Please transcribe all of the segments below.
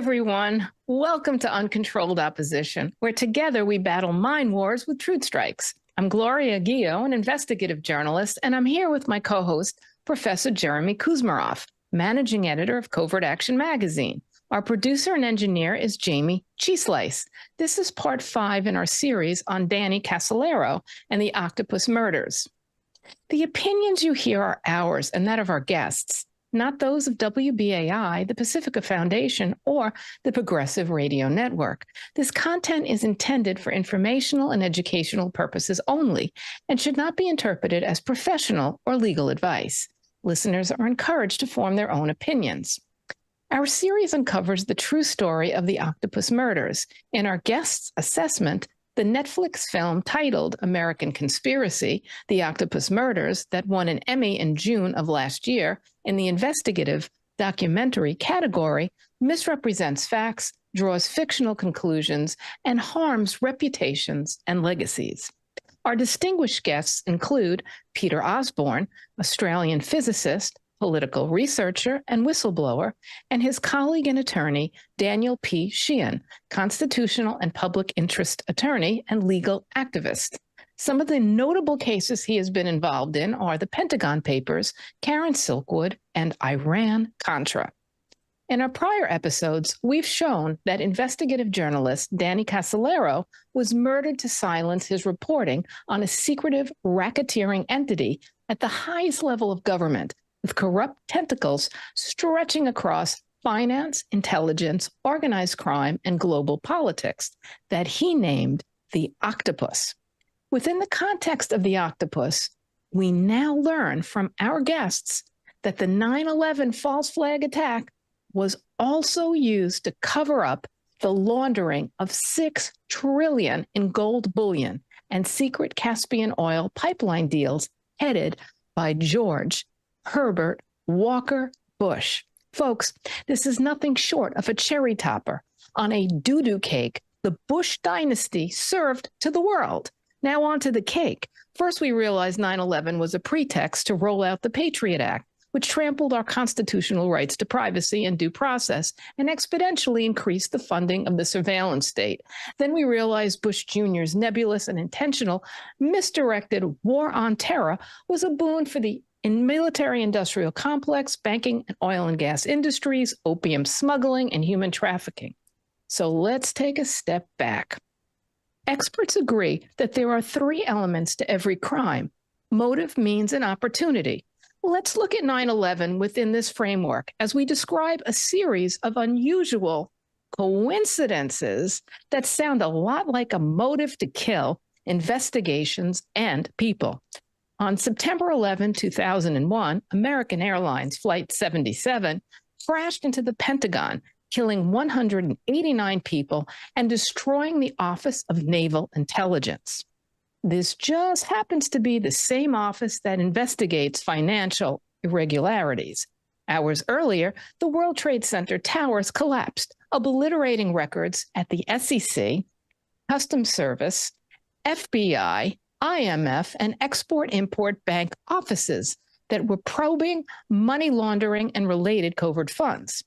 everyone. Welcome to Uncontrolled Opposition, where together we battle mind wars with truth strikes. I'm Gloria, Guillo, an investigative journalist, and I'm here with my co-host, Professor Jayme Kuzmarov, managing editor of Covert Action magazine. Our producer and engineer is Jayme, CheeseSlice. This is part 5 in our series on Danny Casolaro and the Octopus Murders. The opinions you hear are ours and that of our guests, not those of WBAI, the Pacifica Foundation, or the Progressive Radio Network. This content is intended for informational and educational purposes only and should not be interpreted as professional or legal advice. Listeners are encouraged to form their own opinions. Our series uncovers the true story of the Octopus Murders. In our guest's assessment, the Netflix film titled American Conspiracy, The Octopus Murders, that won an Emmy in June of last year in the investigative documentary category, misrepresents facts, draws fictional conclusions, and harms reputations and legacies. Our distinguished guests include Peter Osborne, Australian physicist, political researcher, and whistleblower, and his colleague and attorney, Daniel P. Sheehan, constitutional and public interest attorney and legal activist. Some of the notable cases he has been involved in are the Pentagon Papers, Karen Silkwood, and Iran-Contra. In our prior episodes, we've shown that investigative journalist Danny Casolaro was murdered to silence his reporting on a secretive racketeering entity at the highest level of government, with corrupt tentacles stretching across finance, intelligence, organized crime, and global politics that he named the Octopus. Within the context of the Octopus, we now learn from our guests that the 9/11 false flag attack was also used to cover up the laundering of $6 trillion in gold bullion and secret Caspian oil pipeline deals headed by George Herbert Walker Bush. Folks, this is nothing short of a cherry topper on a doo-doo cake the Bush dynasty served to the world. Now on to the cake. First, we realized 9/11 was a pretext to roll out the Patriot Act, which trampled our constitutional rights to privacy and due process and exponentially increased the funding of the surveillance state. Then we realized Bush Jr.'s nebulous and intentional misdirected war on terror was a boon for the military-industrial complex, banking and oil and gas industries, opium smuggling, and human trafficking. So let's take a step back. Experts agree that there are 3 elements to every crime: motive, means, and opportunity. Let's look at 9/11 within this framework as we describe a series of unusual coincidences that sound a lot like a motive to kill, investigations, and people. On September 11, 2001, American Airlines Flight 77 crashed into the Pentagon, killing 189 people and destroying the Office of Naval Intelligence. This just happens to be the same office that investigates financial irregularities. Hours earlier, the World Trade Center towers collapsed, obliterating records at the SEC, Customs Service, FBI, IMF, and Export-Import Bank offices that were probing money laundering and related covert funds.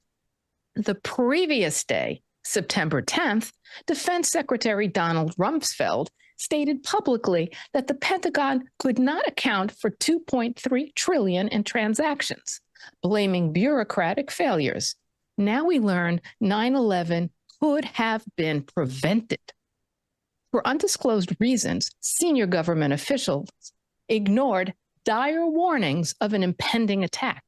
The previous day, September 10th, Defense Secretary Donald Rumsfeld stated publicly that the Pentagon could not account for $2.3 trillion in transactions, blaming bureaucratic failures. Now we learn 9/11 could have been prevented. For undisclosed reasons, senior government officials ignored dire warnings of an impending attack.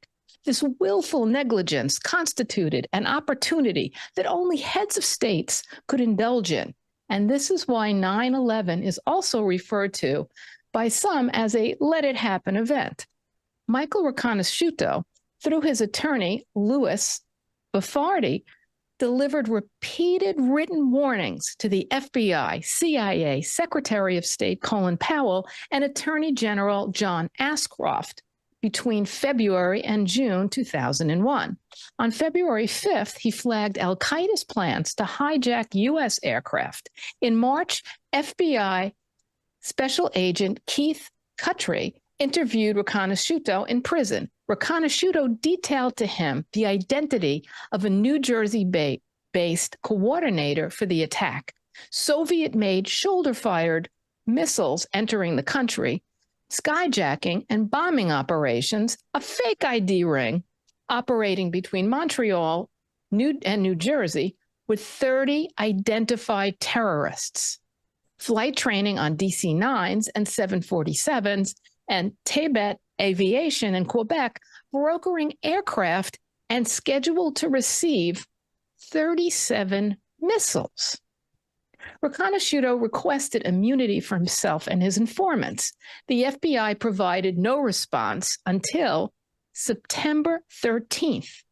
This willful negligence constituted an opportunity that only heads of states could indulge in. And this is why 9/11 is also referred to by some as a let it happen event. Michael Riconosciuto, through his attorney, Louis Baffardi, delivered repeated written warnings to the FBI, CIA, Secretary of State Colin Powell, and Attorney General John Ashcroft between February and June 2001. On February 5th, he flagged al-Qaeda's plans to hijack U.S. aircraft. In March, FBI Special Agent Keith Cuttrey interviewed Riconosciuto in prison. Riconosciuto detailed to him the identity of a New Jersey-based based coordinator for the attack, Soviet-made shoulder-fired missiles entering the country, skyjacking and bombing operations, a fake ID ring operating between Montreal and New Jersey with 30 identified terrorists, flight training on DC-9s and 747s, and Tibet Aviation in Quebec brokering aircraft and scheduled to receive 37 missiles. Riconosciuto requested immunity for himself and his informants. The FBI provided no response until September 13th,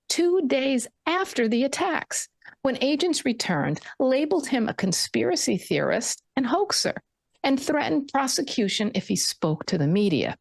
2 days after the attacks, when agents returned, labeled him a conspiracy theorist and hoaxer, and threatened prosecution if he spoke to the media.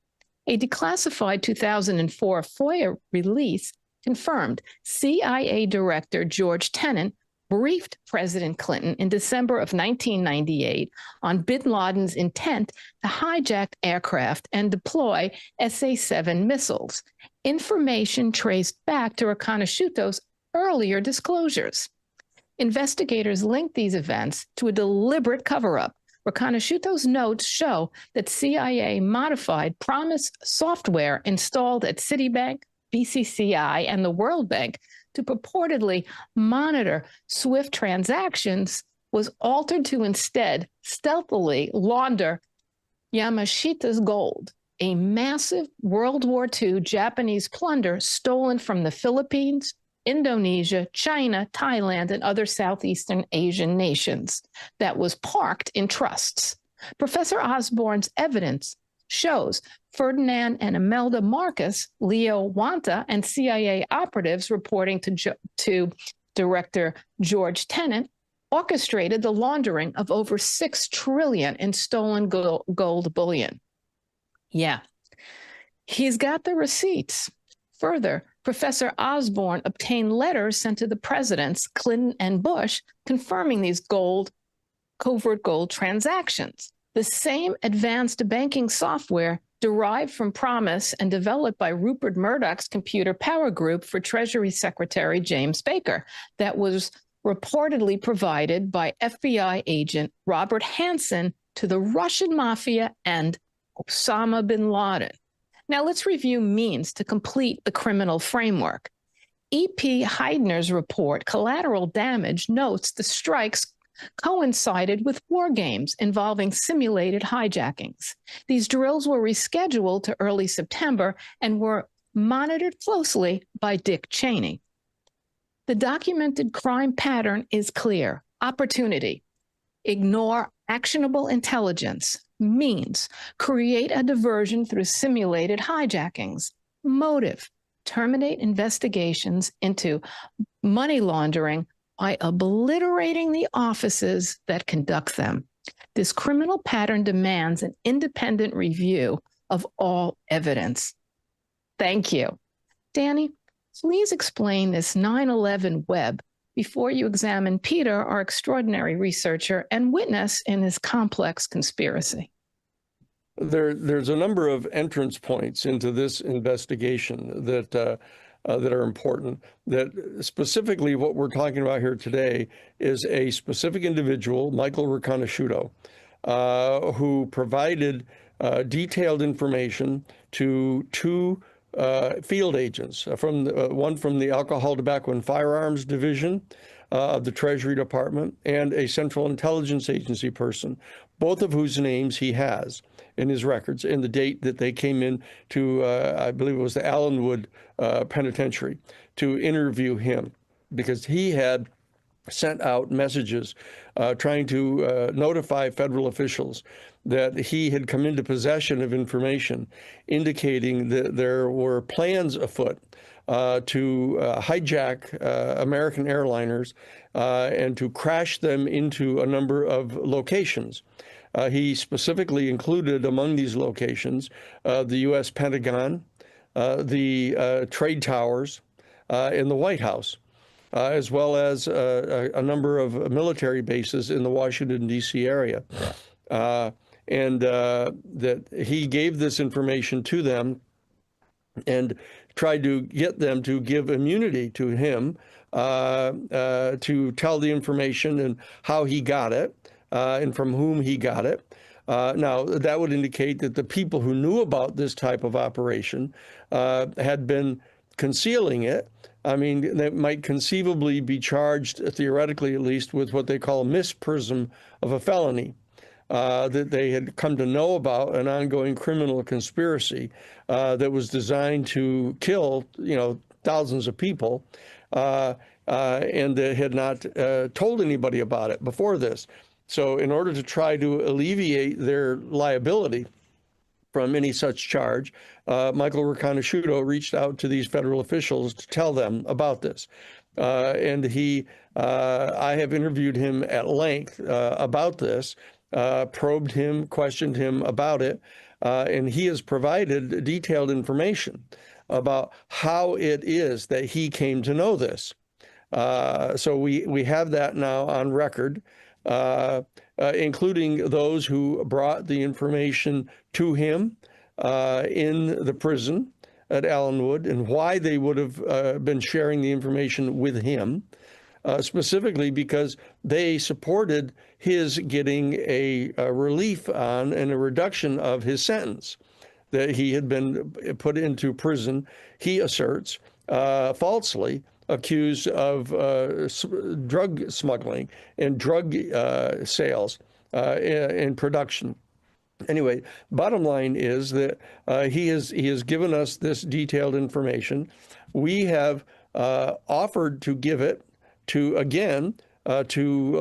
A declassified 2004 FOIA release confirmed CIA Director George Tenet briefed President Clinton in December of 1998 on bin Laden's intent to hijack aircraft and deploy SA-7 missiles, information traced back to Riconosciuto's earlier disclosures. Investigators linked these events to a deliberate cover-up. Riconosciuto's notes show that CIA modified Promise software installed at Citibank, BCCI, and the World Bank to purportedly monitor SWIFT transactions was altered to instead stealthily launder Yamashita's gold, a massive World War II Japanese plunder stolen from the Philippines, Indonesia, China, Thailand, and other Southeastern Asian nations that was parked in trusts. Professor Osborne's evidence shows Ferdinand and Imelda Marcus, Leo Wanta, and CIA operatives reporting to Director George Tenet orchestrated the laundering of over $6 trillion in stolen gold bullion. Yeah, he's got the receipts. Further, Professor Osborne obtained letters sent to the presidents, Clinton and Bush, confirming these covert gold transactions. The same advanced banking software derived from Promise and developed by Rupert Murdoch's Computer Power Group for Treasury Secretary James Baker that was reportedly provided by FBI agent Robert Hansen to the Russian mafia and Osama bin Laden. Now let's review means to complete the criminal framework. E.P. Heidner's report, Collateral Damage, notes the strikes coincided with war games involving simulated hijackings. These drills were rescheduled to early September and were monitored closely by Dick Cheney. The documented crime pattern is clear. Opportunity. Ignore actionable intelligence. Means. Create a diversion through simulated hijackings. Motive. Terminate investigations into money laundering by obliterating the offices that conduct them. This criminal pattern demands an independent review of all evidence. Thank you. Danny, please explain this 9/11 web before you examine Peter, our extraordinary researcher and witness in this complex conspiracy. There's a number of entrance points into this investigation that are important. That specifically what we're talking about here today is a specific individual, Michael Riconosciuto, who provided detailed information to two field agents, one from the Alcohol, Tobacco, and Firearms Division of the Treasury Department, and a Central Intelligence Agency person, both of whose names he has in his records, and the date that they came in to, I believe it was the Allenwood Penitentiary, to interview him, because he had sent out messages trying to notify federal officials that he had come into possession of information indicating that there were plans afoot to hijack American airliners and to crash them into a number of locations. He specifically included among these locations the U.S. Pentagon, the trade towers, and the White House, as well as a number of military bases in the Washington, D.C. area. And that he gave this information to them and tried to get them to give immunity to him to tell the information and how he got it and from whom he got it. Now, that would indicate that the people who knew about this type of operation had been concealing it. I mean, they might conceivably be charged, theoretically at least, with what they call misprism of a felony. That they had come to know about an ongoing criminal conspiracy that was designed to kill, thousands of people, and they had not told anybody about it before this. So in order to try to alleviate their liability from any such charge, Michael Riconosciuto reached out to these federal officials to tell them about this. And I have interviewed him at length about this, probed him, questioned him about it, and he has provided detailed information about how it is that he came to know this. So we have that now on record, including those who brought the information to him in the prison at Allenwood and why they would have been sharing the information with him. Specifically because they supported his getting a relief on and a reduction of his sentence, that he had been put into prison, he asserts, falsely accused of drug smuggling and drug sales and production. Anyway, bottom line is that he has given us this detailed information. We have offered to give it to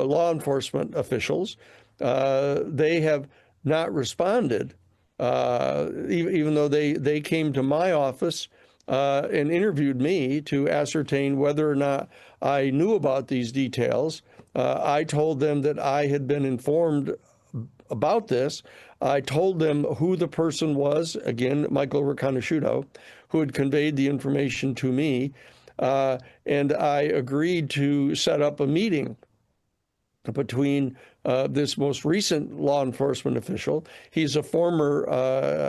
law enforcement officials. They have not responded, even though they came to my office and interviewed me to ascertain whether or not I knew about these details. I told them that I had been informed about this. I told them who the person was, again, Michael Riconosciuto, who had conveyed the information to me. And I agreed to set up a meeting between this most recent law enforcement official. He's a former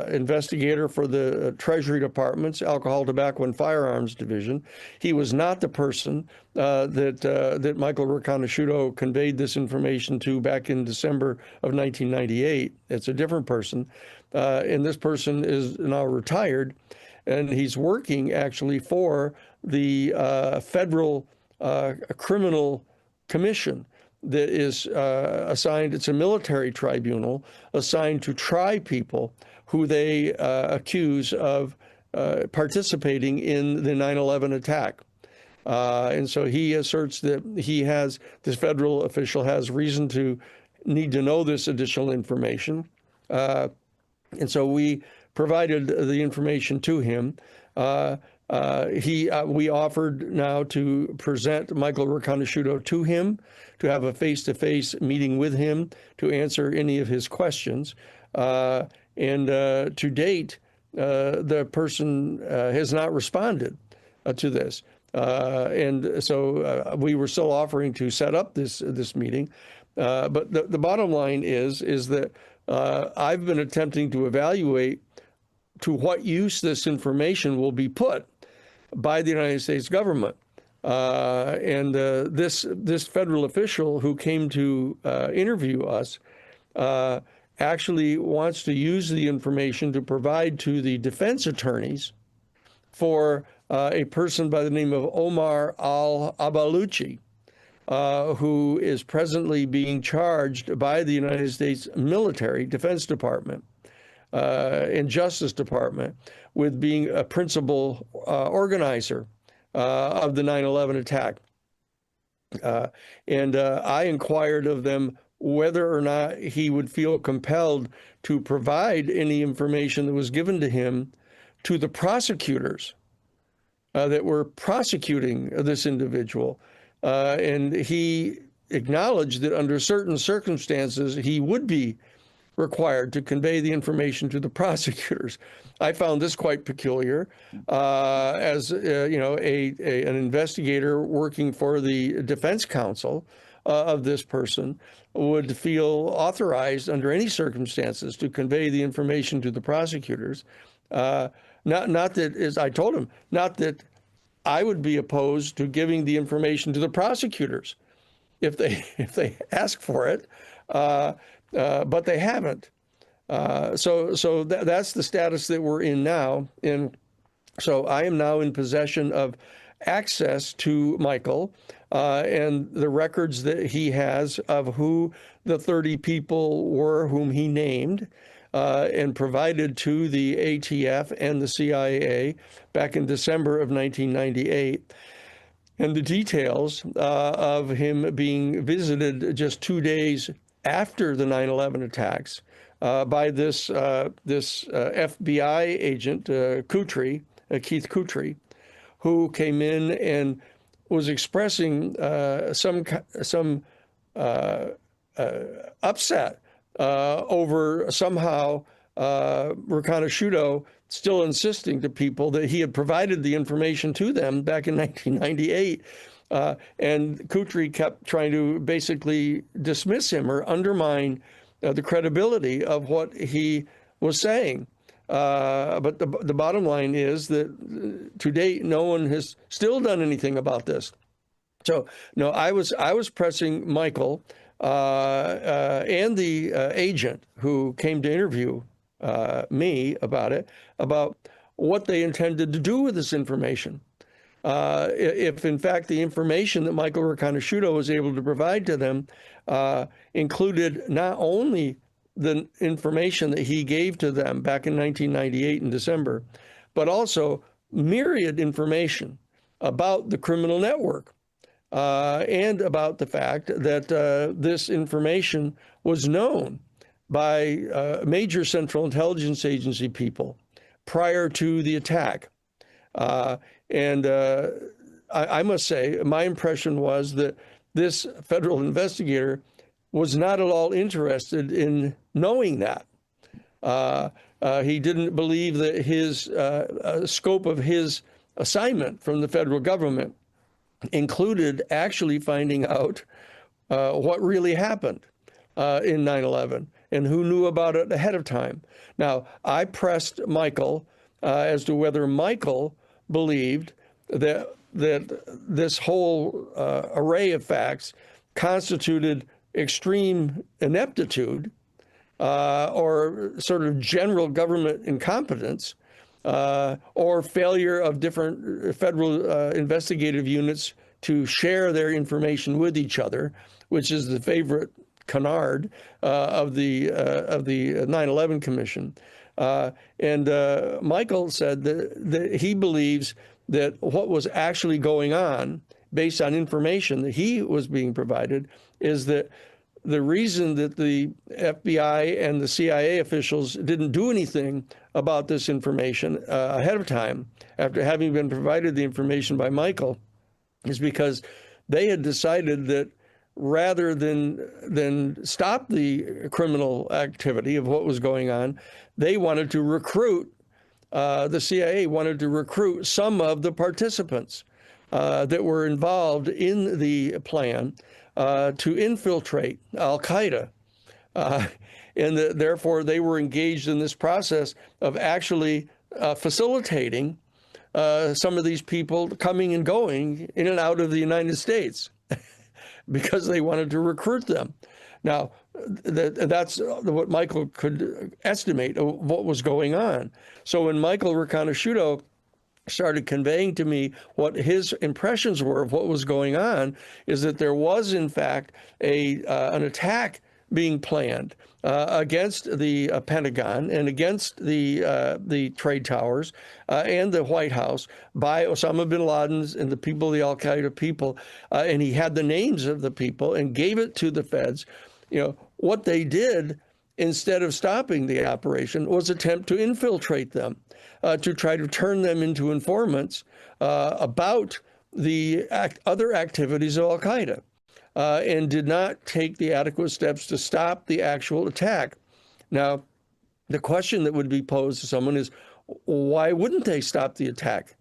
investigator for the Treasury Department's Alcohol, Tobacco, and Firearms Division. He was not the person that Michael Riconosciuto conveyed this information to back in December of 1998. It's a different person. And this person is now retired, and he's working actually for the Federal Criminal Commission that is assigned, it's a military tribunal assigned to try people who they accuse of participating in the 9/11 attack. And so he asserts that this federal official has reason to need to know this additional information. And so we provided the information to him. We offered now to present Michael Riconosciuto to him, to have a face-to-face meeting with him to answer any of his questions. And to date, the person has not responded to this. And so we were still offering to set up this meeting. But the bottom line is that I've been attempting to evaluate to what use this information will be put by the United States government. And this federal official who came to interview us actually wants to use the information to provide to the defense attorneys for a person by the name of Omar al-Abaluchi, who is presently being charged by the United States military Defense Department and Justice Department with being a principal organizer of the 9/11 attack. And I inquired of them whether or not he would feel compelled to provide any information that was given to him to the prosecutors that were prosecuting this individual. And he acknowledged that under certain circumstances, he would be required to convey the information to the prosecutors. I found this quite peculiar. As an investigator working for the defense counsel of this person would feel authorized under any circumstances to convey the information to the prosecutors. Not that, as I told him, not that I would be opposed to giving the information to the prosecutors if they ask for it, but they haven't. So that's the status that we're in now. And so I am now in possession of access to Michael and the records that he has of who the 30 people were whom he named and provided to the ATF and the CIA back in December of 1998. And the details of him being visited just 2 days after the 9/11 attacks by this FBI agent, Keith Kutry, who came in and was expressing some upset over somehow Reconasciuto still insisting to people that he had provided the information to them back in 1998. And Kutry kept trying to basically dismiss him or undermine the credibility of what he was saying. But the bottom line is that to date, no one has still done anything about this. So, no, I was pressing Michael and the agent who came to interview me about it, about what they intended to do with this information. If in fact the information that Michael Reconasciuto was able to provide to them included not only the information that he gave to them back in 1998 in December, but also myriad information about the criminal network and about the fact that this information was known by major Central Intelligence Agency people prior to the attack. And I must say, my impression was that this federal investigator was not at all interested in knowing that. He didn't believe that his scope of his assignment from the federal government included actually finding out what really happened in 9/11 and who knew about it ahead of time. Now, I pressed Michael as to whether Michael believed that this whole array of facts constituted extreme ineptitude or sort of general government incompetence or failure of different federal investigative units to share their information with each other, which is the favorite canard of the 9/11 Commission. And Michael said that he believes that what was actually going on, based on information that he was being provided, is that the reason that the FBI and the CIA officials didn't do anything about this information ahead of time, after having been provided the information by Michael, is because they had decided that rather than stop the criminal activity of what was going on, they wanted to recruit, the CIA wanted to recruit some of the participants that were involved in the plan to infiltrate al-Qaeda. And therefore, they were engaged in this process of actually facilitating some of these people coming and going in and out of the United States because they wanted to recruit them. Now, that's what Michael could estimate of what was going on. So when Michael Reconasciuto started conveying to me what his impressions were of what was going on, is that there was, in fact, an attack being planned against the Pentagon and against the trade towers and the White House by Osama bin Laden's and the people, the al-Qaeda people, and he had the names of the people and gave it to the feds. You know, what they did, instead of stopping the operation, was attempt to infiltrate them, to try to turn them into informants about the other activities of al-Qaeda. And did not take the adequate steps to stop the actual attack. Now, the question that would be posed to someone is, why wouldn't they stop the attack?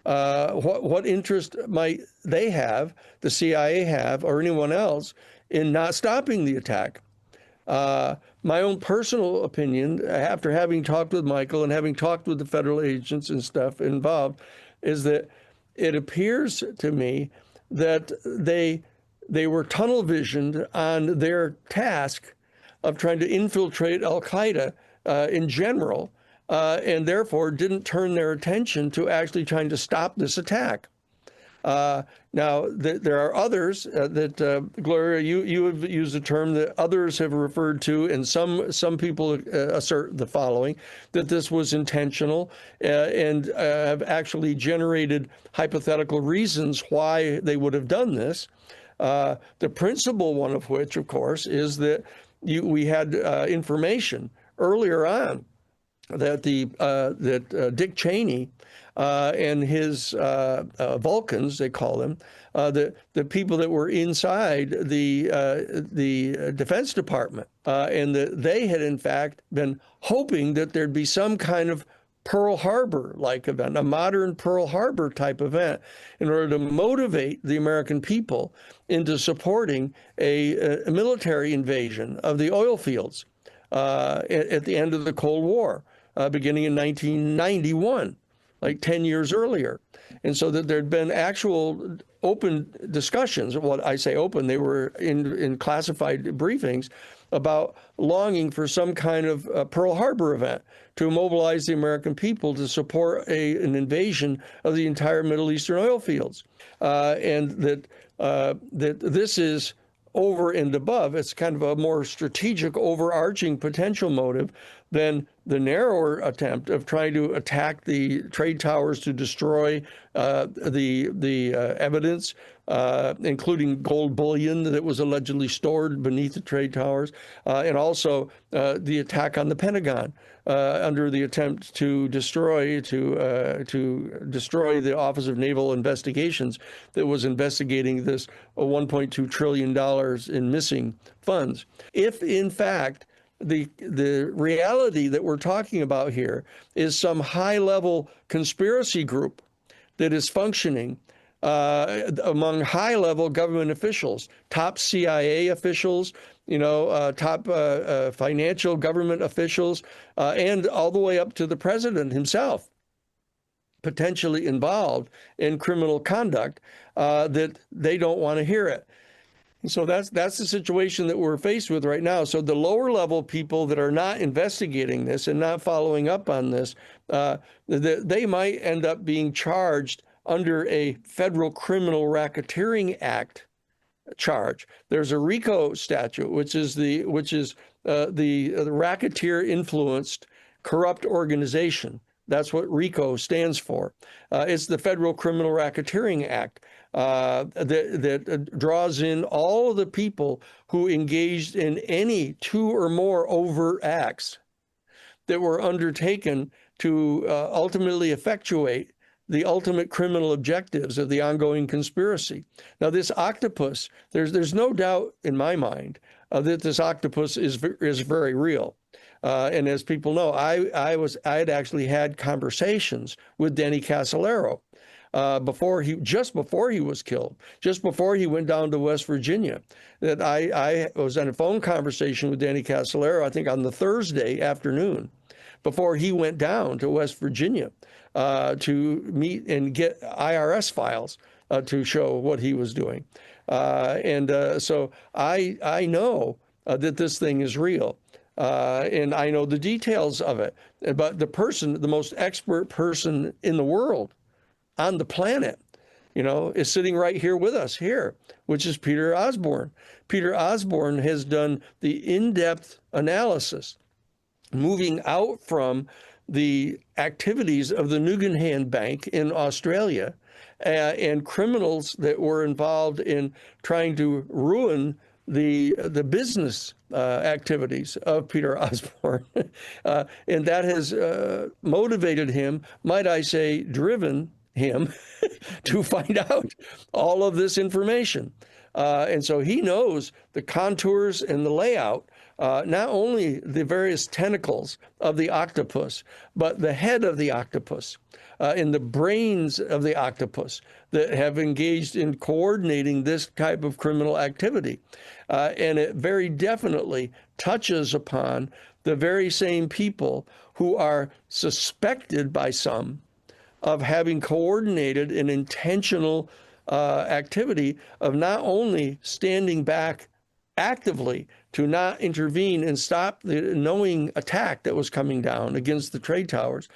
What interest might they have, the CIA have, or anyone else, in not stopping the attack? my own personal opinion, after having talked with Michael and having talked with the federal agents and stuff involved, is that it appears to me that they were tunnel visioned on their task of trying to infiltrate Al-Qaeda in general, and therefore didn't turn their attention to actually trying to stop this attack. Now, there are others that, Gloria, you have used a term that others have referred to, and some people assert the following, that this was intentional and have actually generated hypothetical reasons why they would have done this. The principal one of which, of course, is that we had information earlier on that Dick Cheney and his Vulcans, they call them, the people that were inside the Defense Department, and that they had in fact been hoping that there'd be some kind of Pearl Harbor-like event, a modern Pearl Harbor type event, in order to motivate the American people into supporting a military invasion of the oil fields at the end of the Cold War, beginning in 1991, like 10 years earlier. And so that there'd been actual open discussions. Well, I say open, they were in classified briefings about longing for some kind of Pearl Harbor event to mobilize the American people to support an invasion of the entire Middle Eastern oil fields. And that this is over and above. It's kind of a more strategic, overarching potential motive than the narrower attempt of trying to attack the trade towers to destroy the evidence, including gold bullion that was allegedly stored beneath the trade towers, and also the attack on the Pentagon under the attempt to destroy the Office of Naval Investigations that was investigating this $1.2 trillion in missing funds. If in fact the reality that we're talking about here is some high-level conspiracy group that is functioning among high-level government officials, top CIA officials, top financial government officials, and all the way up to the president himself, potentially involved in criminal conduct, that they don't want to hear it. So that's the situation that we're faced with right now. So the lower level people that are not investigating this and not following up on this, they might end up being charged under a federal criminal racketeering act charge. There's a RICO statute, which is the racketeer influenced corrupt organization. That's what RICO stands for. It's the Federal Criminal Racketeering Act that draws in all of the people who engaged in any two or more overt acts that were undertaken to ultimately effectuate the ultimate criminal objectives of the ongoing conspiracy. Now, this octopus, there's no doubt in my mind that this octopus is very real. And as people know, I had actually had conversations with Danny Casolaro before he was killed, just before he went down to West Virginia. That I was in a phone conversation with Danny Casolaro, I think on the Thursday afternoon, before he went down to West Virginia to meet and get IRS files to show what he was doing. So I know that this thing is real. And I know the details of it. But the most expert person in the world, on the planet, is sitting right here with us here, which is Peter Osborne. Peter Osborne has done the in-depth analysis, moving out from the activities of the Nugan Bank in Australia and criminals that were involved in trying to ruin the business activities of Peter Osborne. And that has motivated him, might I say, driven him to find out all of this information. And so he knows the contours and the layout, not only the various tentacles of the octopus, but the head of the octopus and the brains of the octopus that have engaged in coordinating this type of criminal activity. And it very definitely touches upon the very same people who are suspected by some of having coordinated an intentional activity of not only standing back actively to not intervene and stop the knowing attack that was coming down against the trade towers,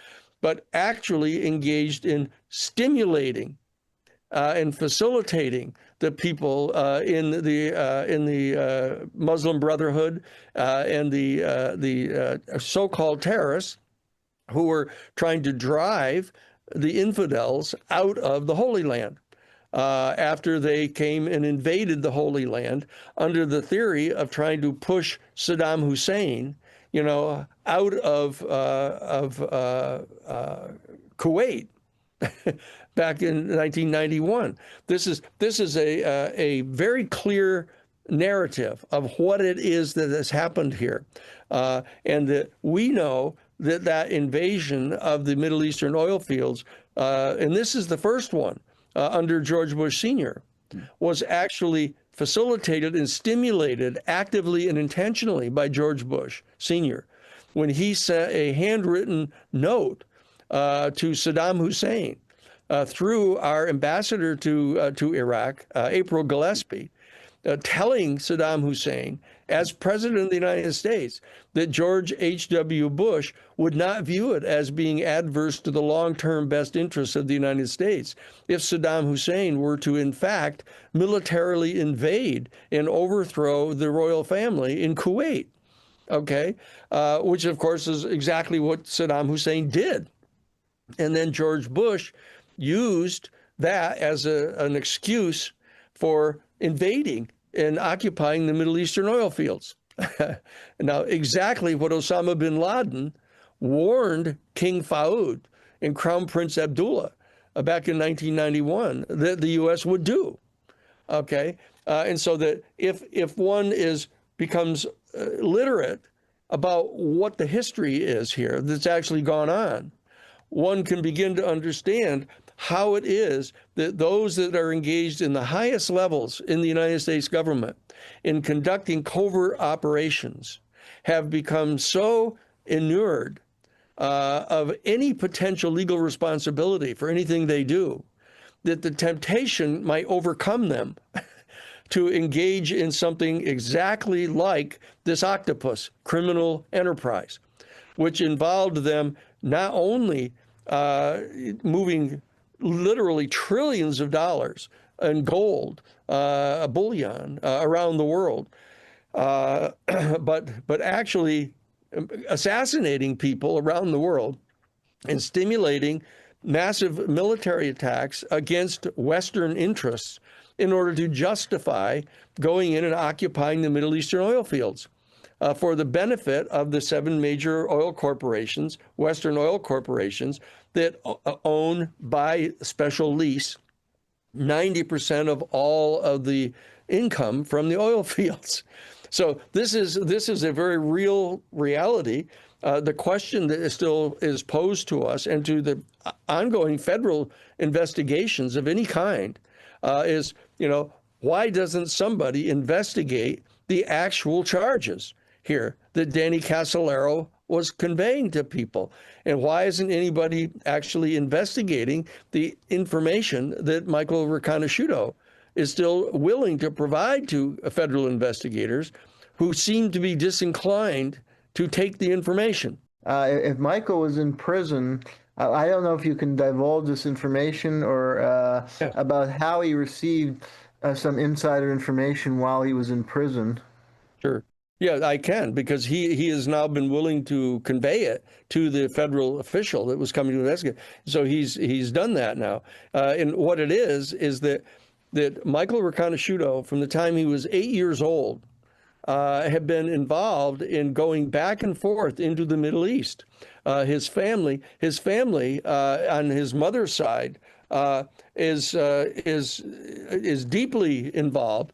but actually engaged in stimulating and facilitating the people in the Muslim Brotherhood and the so-called terrorists who were trying to drive the infidels out of the Holy Land after they came and invaded the Holy Land under the theory of trying to push Saddam Hussein, out of Kuwait back in 1991. This is a very clear narrative of what it is that has happened here, and that we know that invasion of the Middle Eastern oil fields, and this is the first one under George Bush Sr., was actually facilitated and stimulated actively and intentionally by George Bush Sr. when he sent a handwritten note to Saddam Hussein through our ambassador to Iraq, April Gillespie, telling Saddam Hussein, as President of the United States, that George H.W. Bush would not view it as being adverse to the long-term best interests of the United States if Saddam Hussein were to, in fact, militarily invade and overthrow the royal family in Kuwait, okay? Which, of course, is exactly what Saddam Hussein did. And then George Bush used that as an excuse for invading and occupying the Middle Eastern oil fields. Now, exactly what Osama bin Laden warned King Fahd and Crown Prince Abdullah back in 1991 that the U.S. would do. Okay, and so that if one becomes literate about what the history is here that's actually gone on, one can begin to understand how it is that those that are engaged in the highest levels in the United States government in conducting covert operations have become so inured of any potential legal responsibility for anything they do that the temptation might overcome them to engage in something exactly like this octopus criminal enterprise, which involved them not only moving literally trillions of dollars in gold, bullion around the world, but actually assassinating people around the world and stimulating massive military attacks against Western interests in order to justify going in and occupying the Middle Eastern oil fields for the benefit of the 7 major oil corporations, Western oil corporations, that own by special lease 90% of all of the income from the oil fields. So this is a very real reality. The question that still is posed to us and to the ongoing federal investigations of any kind is, why doesn't somebody investigate the actual charges here that Danny Casolaro was conveying to people? And why isn't anybody actually investigating the information that Michael Riconosciuto is still willing to provide to federal investigators who seem to be disinclined to take the information? If Michael was in prison, I don't know if you can divulge this information or about how he received some insider information while he was in prison. Sure. Yeah, I can, because he has now been willing to convey it to the federal official that was coming to investigate. So he's done that now. And what it is that Michael Riconosciuto, from the time he was 8 years old, had been involved in going back and forth into the Middle East. His family on his mother's side is deeply involved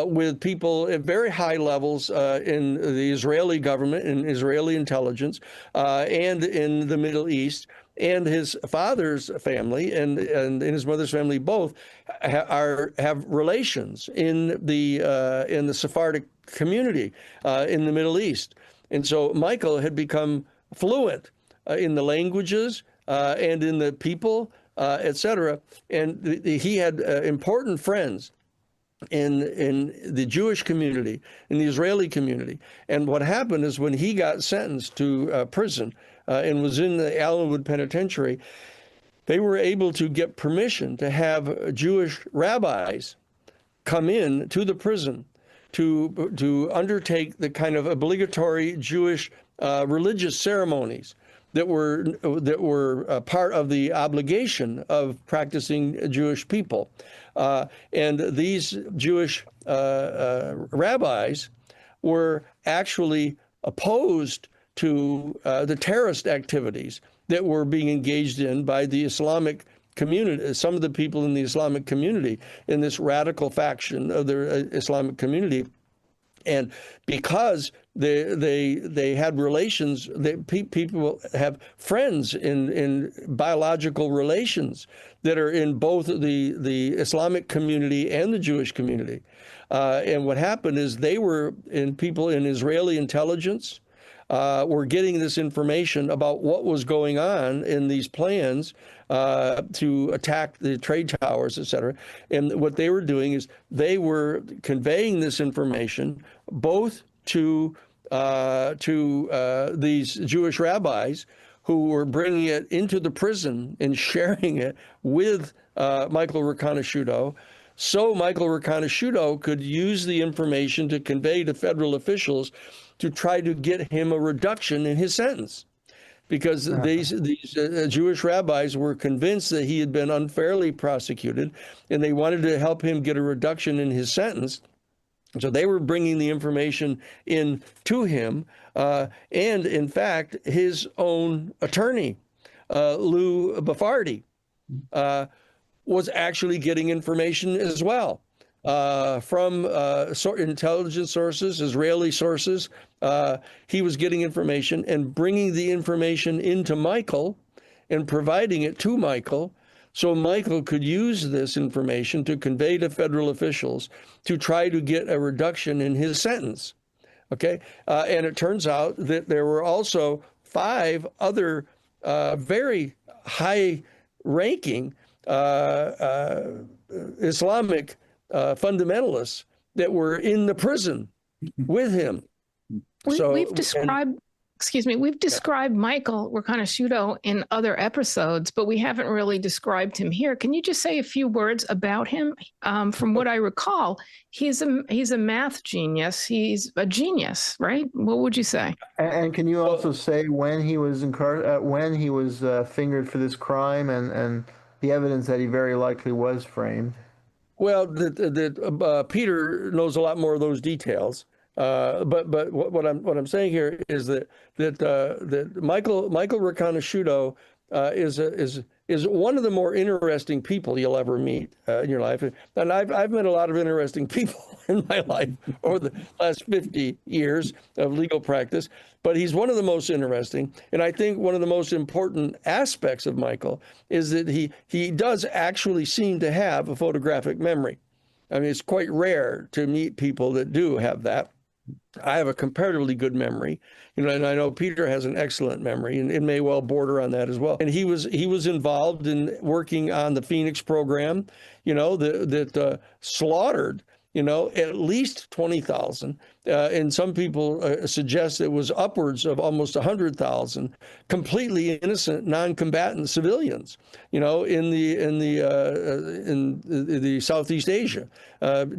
with people at very high levels in the Israeli government and Israeli intelligence and in the Middle East. And his father's family and his mother's family both have relations in the Sephardic community in the Middle East. And so Michael had become fluent in the languages and in the people, etc. And he had important friends in the Jewish community, in the Israeli community. And what happened is when he got sentenced to prison and was in the Allenwood Penitentiary, they were able to get permission to have Jewish rabbis come in to the prison to undertake the kind of obligatory Jewish religious ceremonies that were part of the obligation of practicing Jewish people. And these Jewish rabbis were actually opposed to the terrorist activities that were being engaged in by the Islamic community, some of the people in the Islamic community, in this radical faction of the Islamic community. And because they had relations, people have friends in biological relations that are in both the Islamic community and the Jewish community. And what happened is people in Israeli intelligence were getting this information about what was going on in these plans to attack the trade towers, et cetera. And what they were doing is they were conveying this information both to these Jewish rabbis who were bringing it into the prison and sharing it with Michael Riconosciuto, so Michael Riconosciuto could use the information to convey to federal officials to try to get him a reduction in his sentence. Because these Jewish rabbis were convinced that he had been unfairly prosecuted, and they wanted to help him get a reduction in his sentence. So they were bringing the information in to him. And in fact, his own attorney, Lou Bafardi, was actually getting information as well from intelligence sources, Israeli sources. He was getting information and bringing the information into Michael and providing it to Michael, so Michael could use this information to convey to federal officials to try to get a reduction in his sentence. Okay, and it turns out that there were also 5 other very high-ranking Islamic fundamentalists that were in the prison with him. We've described Michael Riconosciuto in other episodes, but we haven't really described him here. Can you just say a few words about him? From what I recall, he's a math genius. He's a genius, right? What would you say? And can you also say when he was fingered for this crime and the evidence that he very likely was framed? Well, Peter knows a lot more of those details. But what I'm saying here is that Michael Riconosciuto is one of the more interesting people you'll ever meet in your life. And I've met a lot of interesting people in my life over the last 50 years of legal practice, but he's one of the most interesting. And I think one of the most important aspects of Michael is that he does actually seem to have a photographic memory. I mean, it's quite rare to meet people that do have that. I have a comparatively good memory, and I know Peter has an excellent memory, and it may well border on that as well. And he was involved in working on the Phoenix program, that slaughtered, at least 20,000, and some people suggest it was upwards of almost 100,000 completely innocent, non-combatant civilians, in the Southeast Asia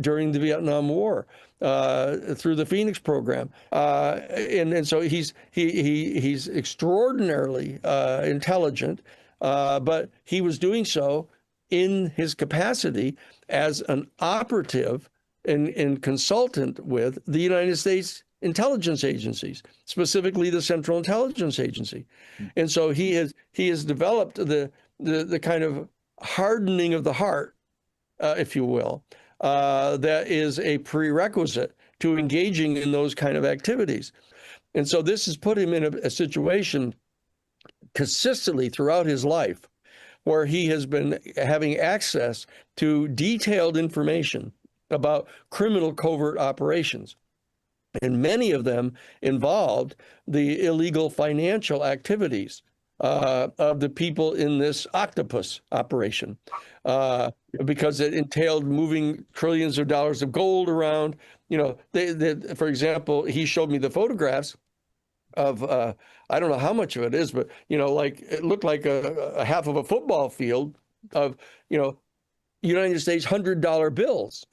during the Vietnam War. Through the Phoenix program, and so he's extraordinarily intelligent, but he was doing so in his capacity as an operative and consultant with the United States intelligence agencies, specifically the Central Intelligence Agency, and so he has developed the kind of hardening of the heart, if you will. That is a prerequisite to engaging in those kind of activities. And so this has put him in a situation consistently throughout his life where he has been having access to detailed information about criminal covert operations. And many of them involved the illegal financial activities of the people in this octopus operation, because it entailed moving trillions of dollars of gold around. You know, for example, he showed me the photographs of, I don't know how much of it is, but, you know, like it looked like a half of a football field of, you know, United States $100 bills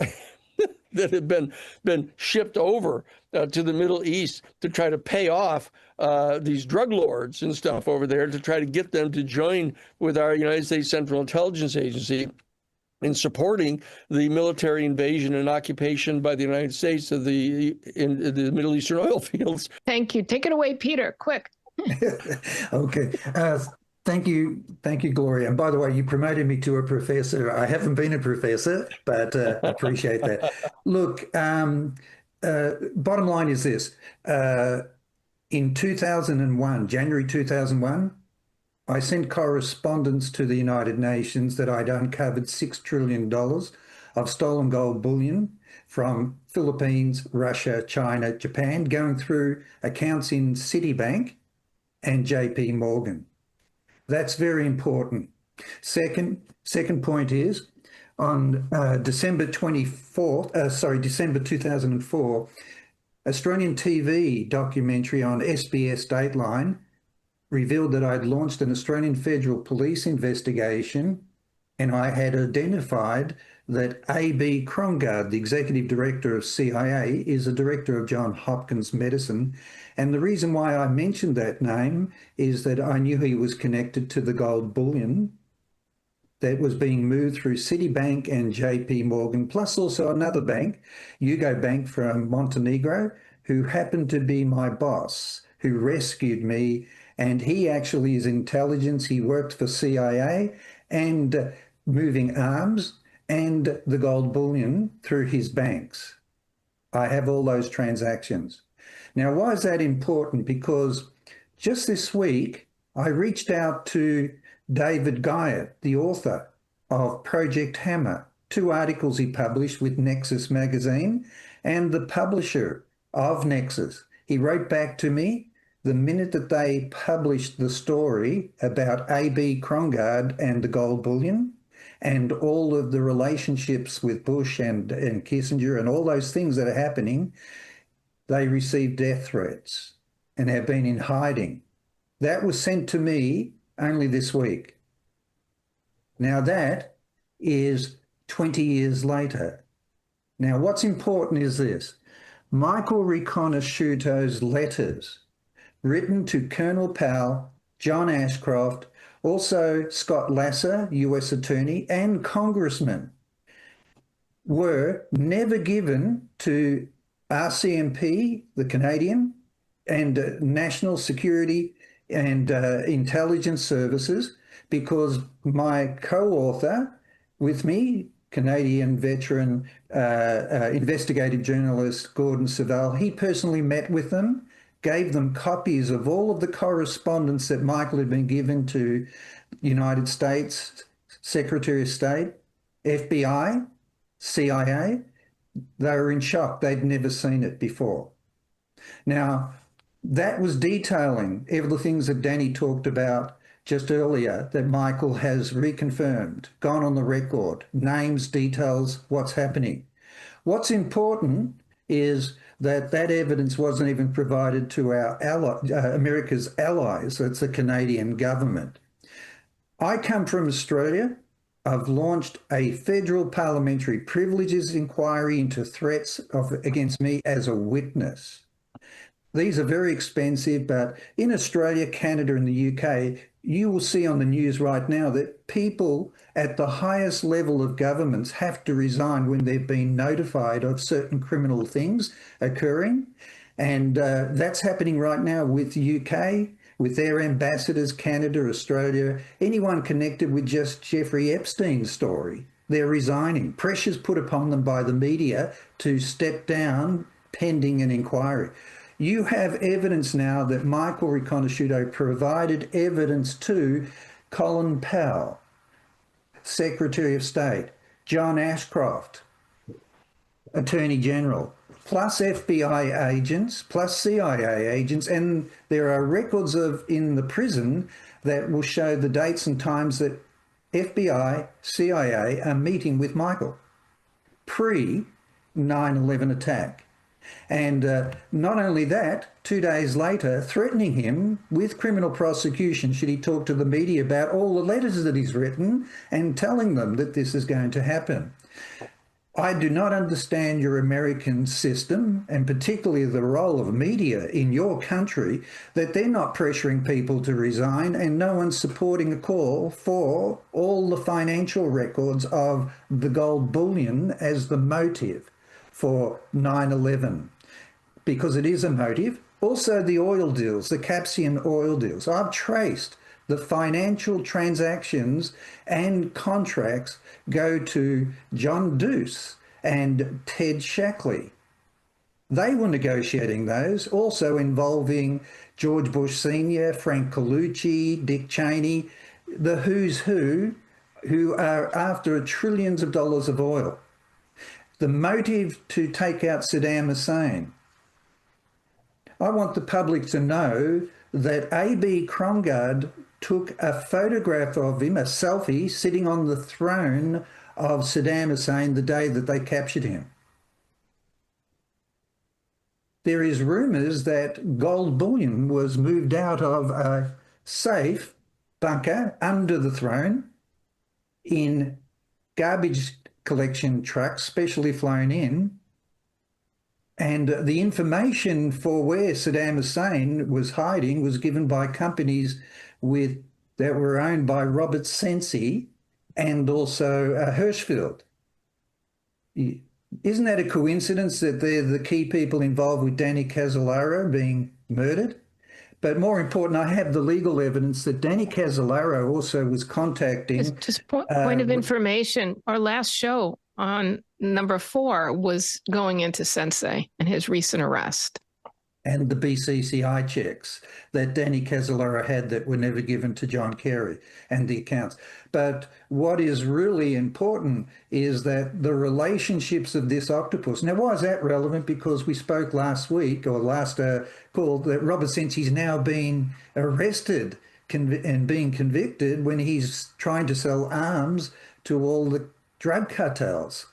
that had been shipped over to the Middle East to try to pay off these drug lords and stuff over there, to try to get them to join with our United States Central Intelligence Agency in supporting the military invasion and occupation by the United States of the Middle Eastern oil fields. Thank you. Take it away, Peter, quick. Okay. Thank you, Gloria. And by the way, you promoted me to a professor. I haven't been a professor, but appreciate that. Look, bottom line is this. In 2001, January 2001, I sent correspondence to the United Nations that I'd uncovered $6 trillion of stolen gold bullion from Philippines, Russia, China, Japan, going through accounts in Citibank and JP Morgan. That's very important. Second point is, on December 2004, Australian TV documentary on SBS Dateline revealed that I'd launched an Australian Federal Police investigation, and I had identified that A.B. Krongard, the Executive Director of CIA, is a director of Johns Hopkins Medicine. And the reason why I mentioned that name is that I knew he was connected to the gold bullion that was being moved through Citibank and JP Morgan, plus also another bank, Yugo Bank from Montenegro, who happened to be my boss, who rescued me. And he actually is intelligence. He worked for CIA and moving arms and the gold bullion through his banks. I have all those transactions. Now, why is that important? Because just this week, I reached out to David Guillo, the author of Project Hammer, 2 articles he published with Nexus magazine, and the publisher of Nexus. He wrote back to me the minute that they published the story about A.B. Krongard and the gold bullion and all of the relationships with Bush and Kissinger and all those things that are happening. They received death threats and have been in hiding. That was sent to me only this week. Now that is 20 years later. Now what's important is this. Michael Riconosciuto's letters written to Colonel Powell, John Ashcroft, also Scott Lasser, US Attorney, and Congressman, were never given to RCMP, the Canadian, and National Security and Intelligence Services, because my co-author with me, Canadian veteran investigative journalist Gordon Savell, he personally met with them, gave them copies of all of the correspondence that Michael had been given to United States Secretary of State, FBI, CIA. They were in shock. They'd never seen it before. Now, that was detailing everything that Danny talked about just earlier, that Michael has reconfirmed, gone on the record, names, details, what's happening. What's important is that that evidence wasn't even provided to our America's allies, that's the Canadian government. I come from Australia. I've launched a federal parliamentary privileges inquiry into threats against me as a witness. These are very expensive, but in Australia, Canada, and the UK, you will see on the news right now that people at the highest level of governments have to resign when they've been notified of certain criminal things occurring. And that's happening right now with UK, with their ambassadors, Canada, Australia, anyone connected with just Jeffrey Epstein's story. They're resigning. Pressure's put upon them by the media to step down pending an inquiry. You have evidence now that Michael Riconosciuto provided evidence to Colin Powell, Secretary of State, John Ashcroft, Attorney General, plus FBI agents, plus CIA agents, and there are records in the prison that will show the dates and times that FBI, CIA are meeting with Michael pre 9/11 attack. And not only that, 2 days later, threatening him with criminal prosecution should he talk to the media about all the letters that he's written and telling them that this is going to happen. I do not understand your American system, and particularly the role of media in your country, that they're not pressuring people to resign and no one's supporting a call for all the financial records of the gold bullion as the motive for 9/11, because it is a motive. Also the oil deals, the Capsian oil deals. I've traced the financial transactions and contracts go to John Deuce and Ted Shackley. They were negotiating those, also involving George Bush Sr., Frank Colucci, Dick Cheney, the who's who are after trillions of dollars of oil. The motive to take out Saddam Hussein. I want the public to know that A.B. Krongard took a photograph of him, a selfie, sitting on the throne of Saddam Hussein the day that they captured him. There is rumours that gold bullion was moved out of a safe bunker under the throne in garbage collection trucks specially flown in, and the information for where Saddam Hussein was hiding was given by companies that were owned by Robert Sensi and also Hirschfeld. Isn't that a coincidence that they're the key people involved with Danny Casolaro being murdered? But more important, I have the legal evidence that Danny Casolaro also was contacting... Just point of information, our last show on number 4 was going into Sensei and his recent arrest. And the BCCI checks that Danny Casolaro had that were never given to John Kerry and the accounts. But what is really important is that the relationships of this octopus. Now, why is that relevant? Because we spoke last week or last call that Robert Sensi's now been arrested and being convicted when he's trying to sell arms to all the drug cartels.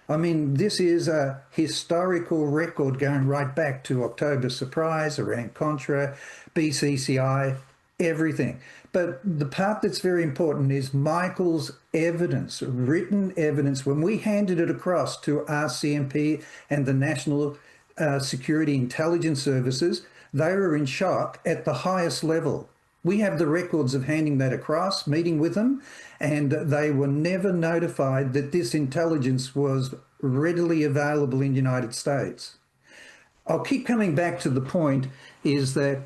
I mean, this is a historical record going right back to October Surprise, Iran-Contra, BCCI, everything. But the part that's very important is Michael's evidence, written evidence. When we handed it across to RCMP and the National Security Intelligence Services, they were in shock at the highest level. We have the records of handing that across, meeting with them, and they were never notified that this intelligence was readily available in the United States. I'll keep coming back to the point is that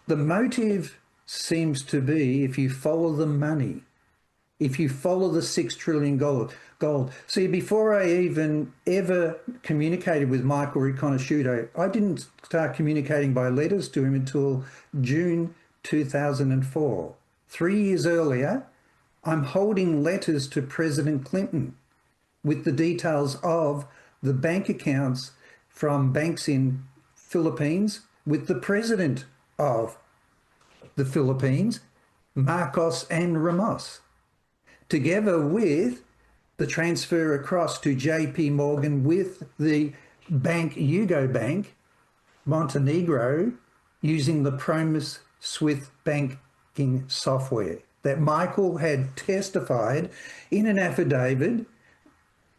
the motive seems to be if you follow the money, if you follow the $6 trillion gold. See, before I even ever communicated with Michael Riconosciuto, I didn't start communicating by letters to him until June 2004. 3 years earlier, I'm holding letters to President Clinton with the details of the bank accounts from banks in Philippines with the president of the Philippines, Marcos and Ramos, together with the transfer across to JP Morgan with the bank, Yugo Bank, Montenegro, using the Promise Swift banking software that Michael had testified in an affidavit,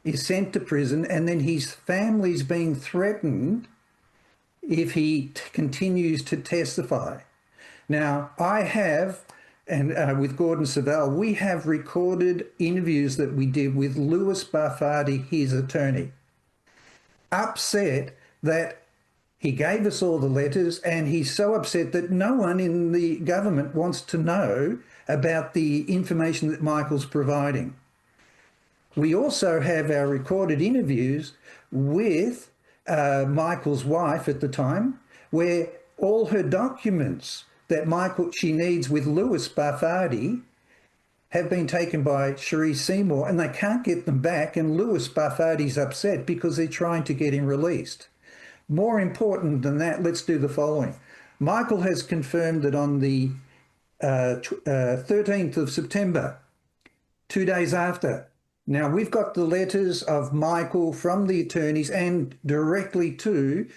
is sent to prison, and then his family's being threatened if he continues to testify. Now, I have, and with Gordon Savell, we have recorded interviews that we did with Louis Barfardi, his attorney, upset that he gave us all the letters, and he's so upset that no one in the government wants to know about the information that Michael's providing. We also have our recorded interviews with Michael's wife at the time, where all her documents that she needs with Louis Barfardi have been taken by Cherie Seymour, and they can't get them back, and Louis Barfardi's upset because they're trying to get him released. More important than that, let's do the following. Michael has confirmed that on the 13th of September, 2 days after. Now, we've got the letters of Michael from the attorneys and directly to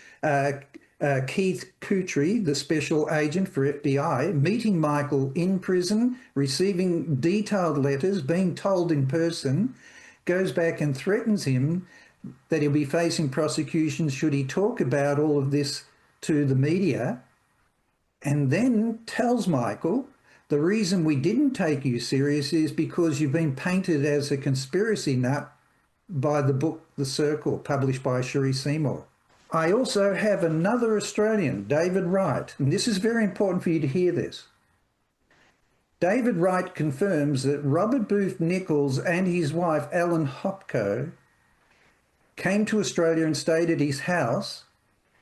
Keith Kutry, the special agent for FBI, meeting Michael in prison, receiving detailed letters, being told in person, goes back and threatens him that he'll be facing prosecution should he talk about all of this to the media, and then tells Michael, the reason we didn't take you serious is because you've been painted as a conspiracy nut by the book The Circle, published by Cherie Seymour. I also have another Australian, David Wright, and this is very important for you to hear this. David Wright confirms that Robert Booth Nichols and his wife, Ellen Hopko, came to Australia and stayed at his house,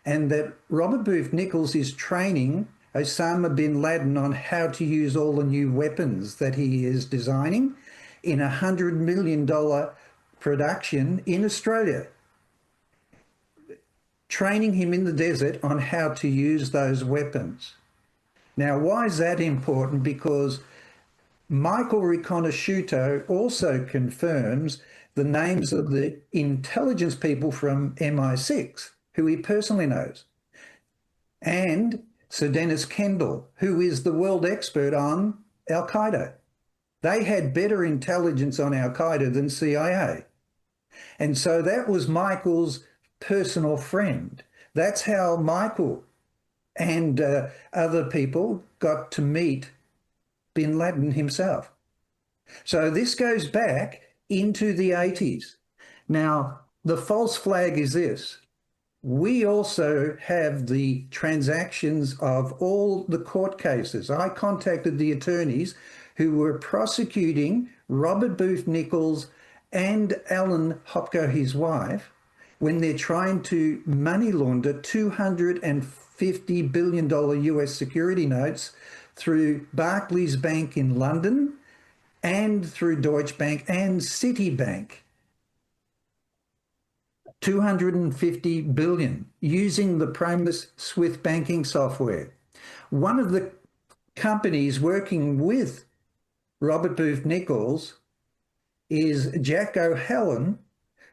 and that Robert Booth Nichols is training Osama bin Laden on how to use all the new weapons that he is designing in a $100 million production in Australia. Training him in the desert on how to use those weapons. Now, why is that important? Because Michael Riconosciuto also confirms the names of the intelligence people from MI6, who he personally knows, and Sir Dennis Kendall, who is the world expert on Al-Qaeda. They had better intelligence on Al-Qaeda than CIA. And so that was Michael's personal friend. That's how Michael and other people got to meet bin Laden himself. So this goes back into the 80s. Now, the false flag is this. We also have the transactions of all the court cases. I contacted the attorneys who were prosecuting Robert Booth Nichols and Ellen Hopko, his wife, when they're trying to money launder $250 billion US security notes through Barclays Bank in London and through Deutsche Bank and Citibank. 250 billion using the Promus Swift banking software. One of the companies working with Robert Booth Nichols is Jack O'Halloran,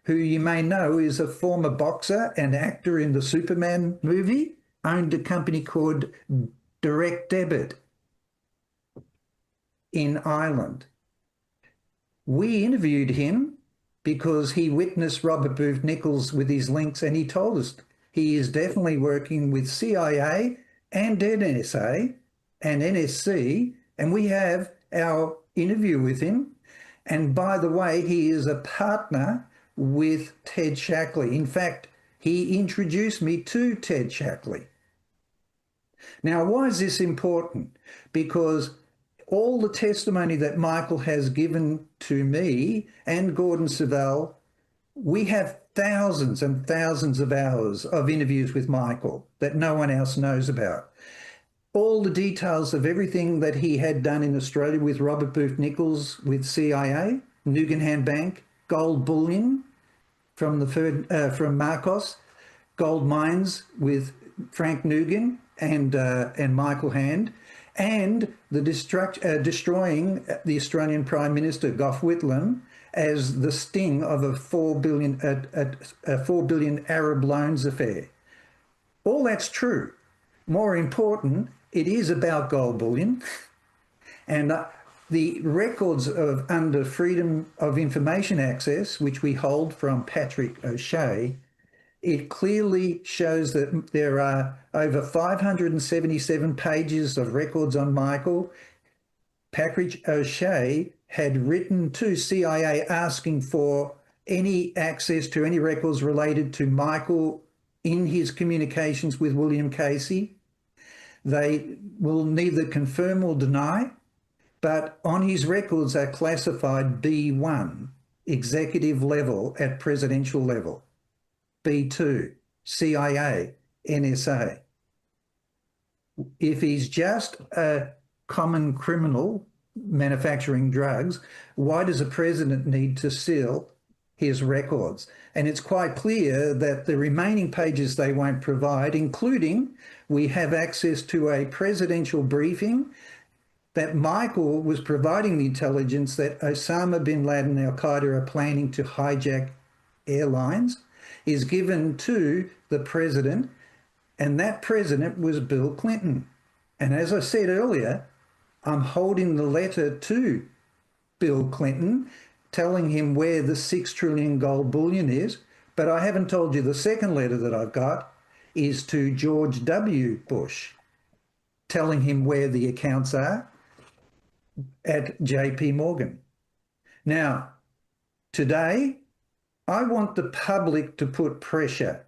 who you may know is a former boxer and actor in the Superman movie, owned a company called Direct Debit in Ireland. We interviewed him because he witnessed Robert Booth Nichols with his links, and he told us he is definitely working with CIA and NSA and NSC, and we have our interview with him. And by the way, he is a partner with Ted Shackley. In fact, he introduced me to Ted Shackley. Now, why is this important? Because all the testimony that Michael has given to me and Gordon Savell, we have thousands and thousands of hours of interviews with Michael that no one else knows about. All the details of everything that he had done in Australia with Robert Booth Nichols, with CIA, Nugenham Bank, gold bullion from Marcos, gold mines with Frank Nugen and Michael Hand, and the destroying the Australian Prime Minister, Gough Whitlam, as the sting of a $4 billion Arab loans affair. All that's true. More important, it is about gold bullion. And the records of under Freedom of Information access, which we hold from Patrick O'Shea, it clearly shows that there are over 577 pages of records on Michael. Patrick O'Shea had written to CIA asking for any access to any records related to Michael in his communications with William Casey. They will neither confirm or deny, but on his records are classified B1, executive level at presidential level. B2, CIA, NSA. If he's just a common criminal manufacturing drugs, why does a president need to seal his records. And it's quite clear that the remaining pages they won't provide, including we have access to a presidential briefing that Michael was providing the intelligence that Osama bin Laden and Al-Qaeda are planning to hijack airlines, is given to the president, and that president was Bill Clinton. And as I said earlier, I'm holding the letter to Bill Clinton, telling him where the 6 trillion gold bullion is, but I haven't told you the second letter that I've got is to George W. Bush, telling him where the accounts are at JP Morgan. Now, today, I want the public to put pressure.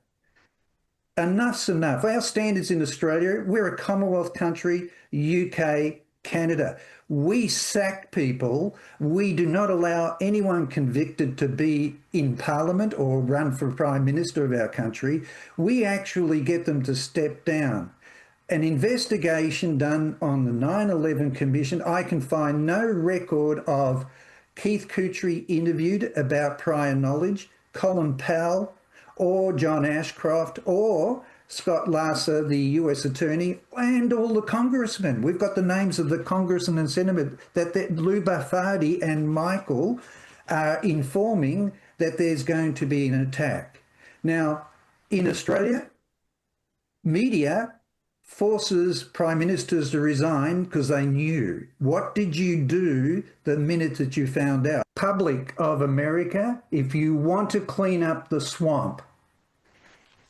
Enough's enough. Our standards in Australia, we're a Commonwealth country, UK, Canada. We sack people. We do not allow anyone convicted to be in Parliament or run for Prime Minister of our country. We actually get them to step down. An investigation done on the 9/11 Commission, I can find no record of Keith Kutry interviewed about prior knowledge, Colin Powell, or John Ashcroft, or Scott Lasser, the US attorney, and all the congressmen. We've got the names of the congressmen and senators that Lou Baffardi and Michael are informing that there's going to be an attack. Now, in Australia, media forces prime ministers to resign because they knew. What did you do the minute that you found out? Public of America, if you want to clean up the swamp,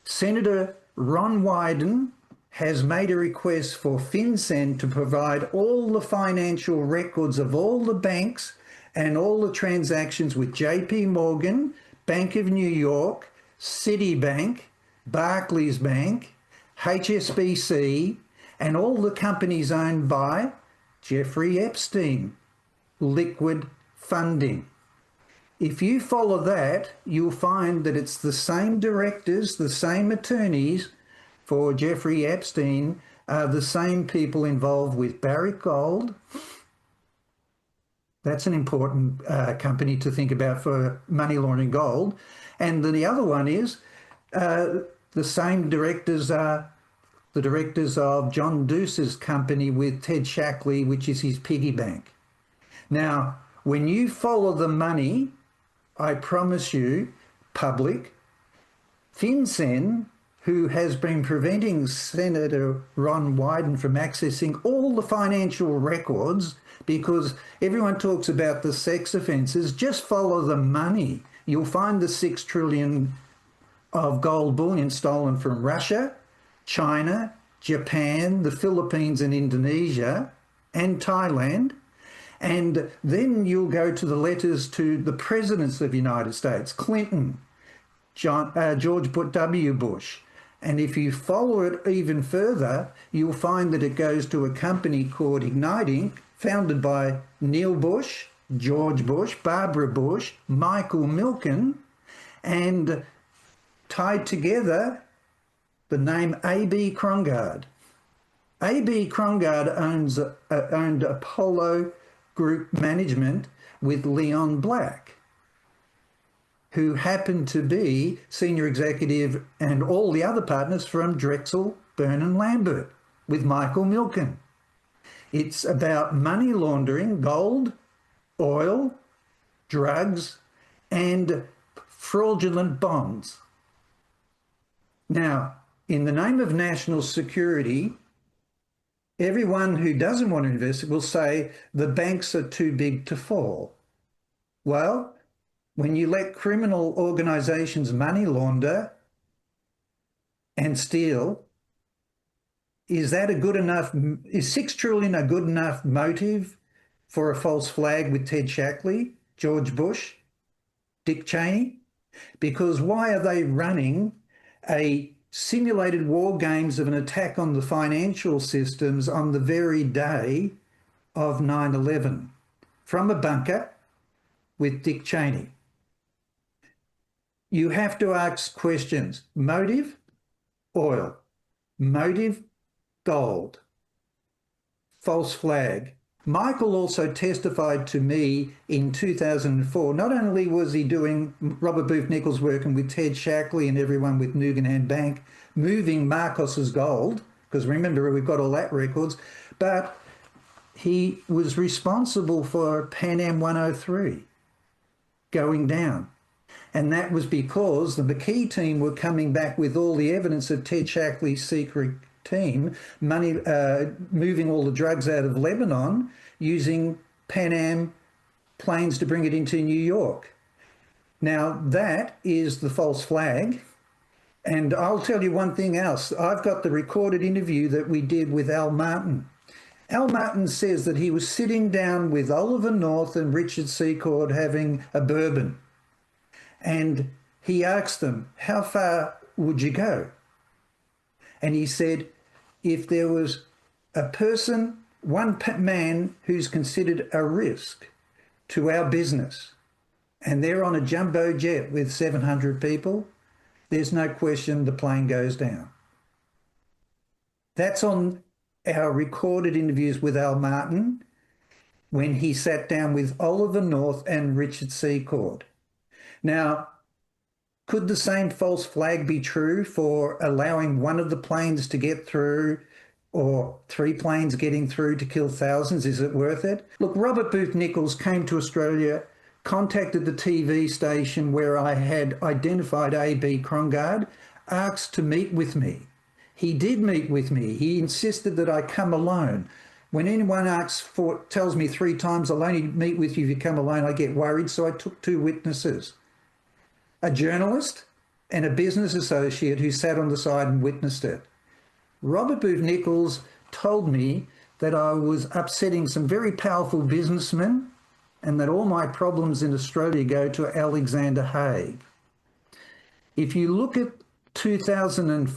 Senator Ron Wyden has made a request for FinCEN to provide all the financial records of all the banks and all the transactions with JP Morgan, Bank of New York, Citibank, Barclays Bank, HSBC, and all the companies owned by Jeffrey Epstein, liquid funding. If you follow that, you'll find that it's the same directors, the same attorneys for Jeffrey Epstein are the same people involved with Barrick Gold. That's an important company to think about for money laundering gold. And then the other one is the same directors are the directors of John Deuce's company with Ted Shackley, which is his piggy bank. Now, when you follow the money, I promise you, public, FinCEN, who has been preventing Senator Ron Wyden from accessing all the financial records, because everyone talks about the sex offences, just follow the money. You'll find the 6 trillion of gold bullion stolen from Russia, China, Japan, the Philippines and Indonesia, and Thailand. And then you'll go to the letters to the presidents of the United States, Clinton, George W. Bush. And if you follow it even further, you'll find that it goes to a company called Ignite Inc., founded by Neil Bush, George Bush, Barbara Bush, Michael Milken, and tied together the name A.B. Krongard. A.B. Krongard owned Apollo Group Management with Leon Black, who happened to be senior executive and all the other partners from Drexel, Burnham Lambert with Michael Milken. It's about money laundering, gold, oil, drugs, and fraudulent bonds. Now, in the name of national security, everyone who doesn't want to invest will say the banks are too big to fall. Well, when you let criminal organisations money launder and steal, is 6 trillion a good enough motive for a false flag with Ted Shackley, George Bush, Dick Cheney? Because why are they running a simulated war games of an attack on the financial systems on the very day of 9/11 from a bunker with Dick Cheney? You have to ask questions. Motive, oil. Motive, gold. False flag, Michael also testified to me in 2004. Not only was he doing Robert Booth Nichols working with Ted Shackley and everyone with Nugan Bank, moving Marcos's gold, because remember, we've got all that records, but he was responsible for Pan Am 103 going down. And that was because the McKee team were coming back with all the evidence of Ted Shackley's secret team, moving all the drugs out of Lebanon using Pan Am planes to bring it into New York. Now, that is the false flag. And I'll tell you one thing else. I've got the recorded interview that we did with Al Martin. Al Martin says that he was sitting down with Oliver North and Richard Secord having a bourbon. And he asked them, how far would you go? And he said, if there was a person, one man who's considered a risk to our business, and they're on a jumbo jet with 700 people, there's no question the plane goes down. That's on our recorded interviews with Al Martin when he sat down with Oliver North and Richard Secord. Now, could the same false flag be true for allowing one of the planes to get through or 3 planes getting through to kill thousands? Is it worth it? Look, Robert Booth Nichols came to Australia, contacted the TV station where I had identified A.B. Krongard, asked to meet with me. He did meet with me. He insisted that I come alone. When anyone tells me 3 times, I'll only meet with you if you come alone, I get worried, so I took 2 witnesses. A journalist and a business associate who sat on the side and witnessed it. Robert Booth Nichols told me that I was upsetting some very powerful businessmen and that all my problems in Australia go to Alexander Haig. If you look at 2000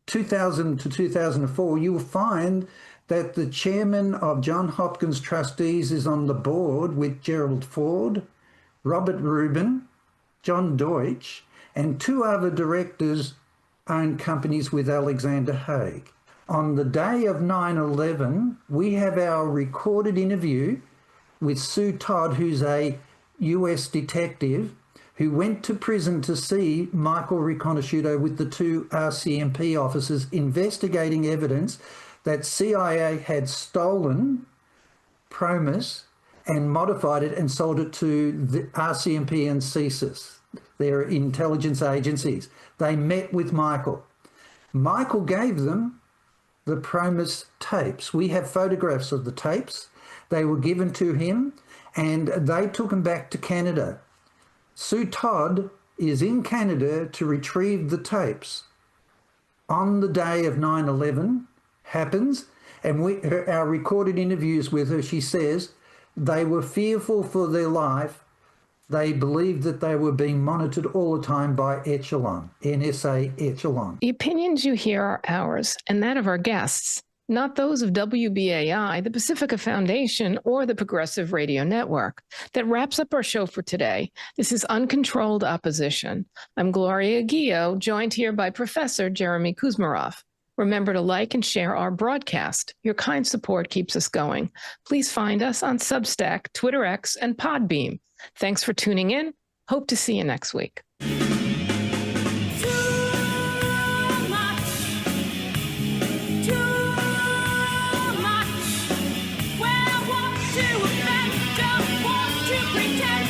to 2004, you will find that the chairman of John Hopkins Trustees is on the board with Gerald Ford, Robert Rubin, John Deutsch, and 2 other directors own companies with Alexander Haig. On the day of 9/11, we have our recorded interview with Sue Todd, who's a US detective who went to prison to see Michael Riconosciuto with the 2 RCMP officers investigating evidence that CIA had stolen Promus and modified it and sold it to the RCMP and CSIS, their intelligence agencies. They met with Michael. Michael gave them the Promus tapes. We have photographs of the tapes. They were given to him and they took him back to Canada. Sue Todd is in Canada to retrieve the tapes. On the day of 9/11 happens, and our recorded interviews with her, she says, they were fearful for their life. They believed that they were being monitored all the time by Echelon, NSA Echelon. The opinions you hear are ours and that of our guests, not those of WBAI, the Pacifica Foundation, or the Progressive Radio Network. That wraps up our show for today. This is Uncontrolled Opposition. I'm Gloria Guillo, joined here by Professor Jayme Kuzmarov. Remember to like and share our broadcast. Your kind support keeps us going. Please find us on Substack, Twitter X, and Podbeam. Thanks for tuning in. Hope to see you next week. Pretend